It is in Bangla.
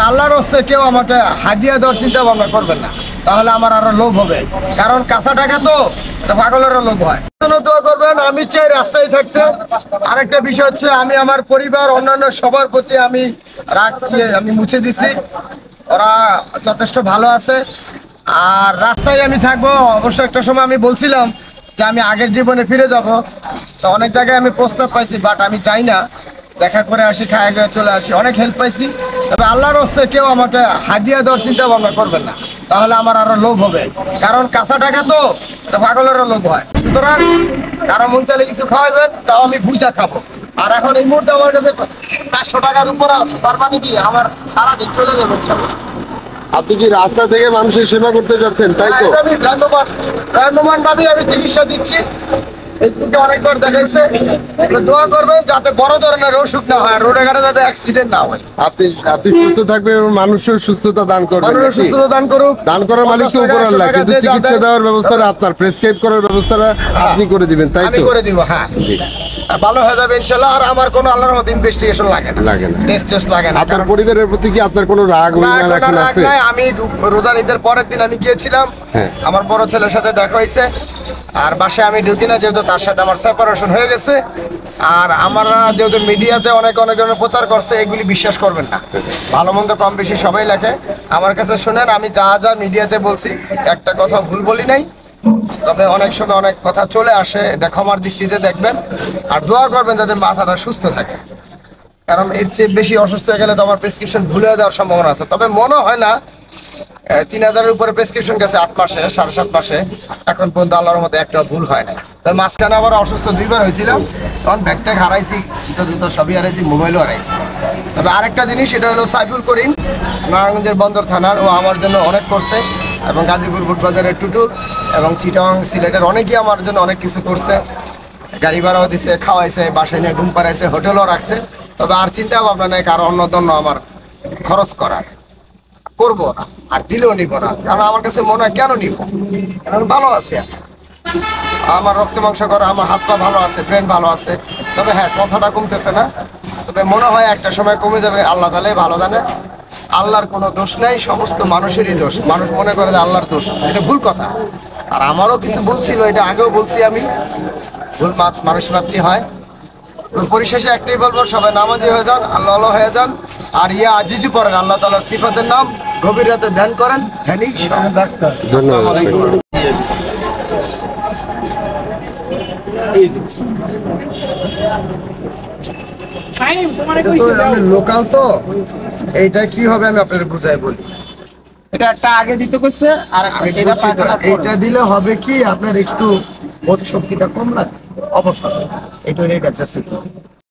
আল্লাহর রাস্তায় কেউ আমাকে হাদিয়া দেওয়ার চিন্তা ভাবনা করবেন না, তাহলে আমার আরো লোভ হবে। কারণ কাঁচা টাকা তো পাগলেরও লোভ হয়। দোয়া করবেন, আমি চাই রাস্তায় থাকতে। আরেকটা বিষয় হচ্ছে, আমি আমার পরিবার অন্যান্য সবার প্রতি আমি রাগ আমি মুছে দিছি, ওরা যথেষ্ট ভালো আছে। আর রাস্তায় আমি থাকবো। অবশ্য একটা সময় আমি বলছিলাম যে আমি আগের জীবনে ফিরে যাব, তো অনেক জায়গায় আমি প্রস্তাব পাইছি, বাট আমি চাই না। দেখা করে আসি, খায় গিয়ে চলে আসি, অনেক হেল্প পাইছি। তবে আল্লাহর রাস্তায় কেউ আমাকে হাদিয়া দেওয়ার চিন্তা ভাবনা করবেন না, তাহলে আমার আরো লোভ হবে। কারণ কাঁচা টাকা তো পাগলেরও লোভ হয়। সুতরাং কারো মন চাইলে কিছু খাওয়াবেন, তাও আমি বুঝা খাবো। আর এখন এই মুহূর্তে আমার কাছে 400 টাকার উপরে আছে, তার মানে কি আমার সারাদিন চলে যাবে ইনশাআল্লাহ। আপনি কি রাস্তা থেকে মানুষের সেবা করতে যাচ্ছেন, তাই তো? আমি ভ্রাম্যমান ভাবে আমি চিকিৎসা দিচ্ছি। ফেসবুকে অনেকবার দেখাইছে। দোয়া করবেন যাতে বড় ধরনের অসুখ না হয়, রোডে ঘাটে যাতে অ্যাক্সিডেন্ট না হয়। আপনি সুস্থ থাকবেন এবং মানুষের সুস্থতা দান করবেন। মানুষ সুস্থতা দান করুক। দান করার মালিক তো উপর আল্লাহ, কিন্তু চিকিৎসা দেওয়ার ব্যবস্থাটা আপনার, প্রেসক্রাইব করার ব্যবস্থাটা আপনি করে দিবেন, তাই তো? আমি করে দিব, হ্যাঁ। ভালো হয়ে যাবে ইনশাআল্লাহ। আর আমার কোনো আল্লাহর মত ইনভেস্টিগেশন লাগে না, টেস্ট লাগে না। আপনার পরিবারের প্রতি কি আপনার কোনো রাগ অভিমান এখন আছে? আমি রোজার ঈদের পরের দিন আমি গিয়েছিলাম, আমার বড় ছেলের সাথে দেখা হয়েছে। আর বাসায় আমি ঢুকি না, যেহেতু তার সাথে আমার সেপারেশন হয়ে গেছে। আর আমরা যেহেতু মিডিয়াতে অনেক ধরনের প্রচার করছে, এগুলি বিশ্বাস করবেন না। ভালো মন্দ কম বেশি সবাই লেখে, আমার কাছে শুনেন। আমি যা যা মিডিয়াতে বলছি একটা কথা ভুল বলি নাই। তবে অনেক সময় অনেক কথা চলে আসে, এটা ক্ষমার দৃষ্টিতে দেখবেন। আর দোয়া করবেন যাতে মাথাটা সুস্থ থাকে, কারণ এর চেয়ে বেশি অসুস্থ হয়ে গেলে তো আমার প্রেসক্রিপশন ভুলে যাওয়ার সম্ভাবনা আছে। তবে মনে হয় না 3000-এর উপরে প্রেসক্রিপশন গেছে 8 মাসে, 7.5 মাসে, এখন পর্যন্ত আল্লাহর মধ্যে একটা ভুল হয় না। তবে মাঝখানে আবার অসুস্থ 2বার হয়েছিলাম, তখন ব্যাগটা হারাইছি, জুতো সবই হারাইছি, মোবাইলও হারাইছি। তবে আরেকটা জিনিস, সেটা হলো সাইফুল করিম, নারায়ণগঞ্জের বন্দর থানার, ও আমার জন্য অনেক করছে। এবং গাজীপুর বুটবাজারের টুটু এবং চিটাং সিলেটের অনেকেই আমার জন্য অনেক কিছু করছে। গাড়ি ভাড়াও দিছে, খাওয়াইছে, বাসায় নিয়ে ঘুম পাড়াইছে, হোটেলও রাখছে। তবে আর চিন্তা ভাবনা নেই কারো অন্যতন্য আমার খরচ করার, করবো না, আর দিলেও নিব না। কারণ আমার কাছে মনে হয় কেন নিব, কারণ ভালো আছে, আমার রক্ত মাংস করা, আমার হাত পা ভালো আছে, ব্রেন ভালো আছে। তবে হ্যাঁ, কথাটা কমতেছে না। তবে মনে হয় একটা সময় কমে যাবে, আল্লাহ তাআলাই ভালো জানে। আল্লাহর কোনো দোষ নেই, সমস্ত মানুষেরই দোষ। মানুষ মনে করে যে আল্লাহর দোষ, এটা ভুল কথা। আর আমারও কিছু ভুল ছিল, এটা আগেও বলছি আমি, ভুল মানুষ মাত্রই হয়। পরিশেষে একটাই বলবো, সবাই নামাজি হয়ে যান, আল্লাহ হয়ে যান। আর আজিজু পড়েন, আল্লাহ তাআলার সিফাতের নাম, গভীর রাতে ধ্যান করেন, ধ্যানই সব। আসসালামু আলাইকুম। লোকাল তো, এইটা কি হবে আমি আপনাদের বুঝাই বলি। এটা একটা আগে দিতে কইছে, আর এইটা দিলে হবে কি, আপনার একটু বোধ শক্তিটা কম লাগবে, অবসর এটা রেট আছে।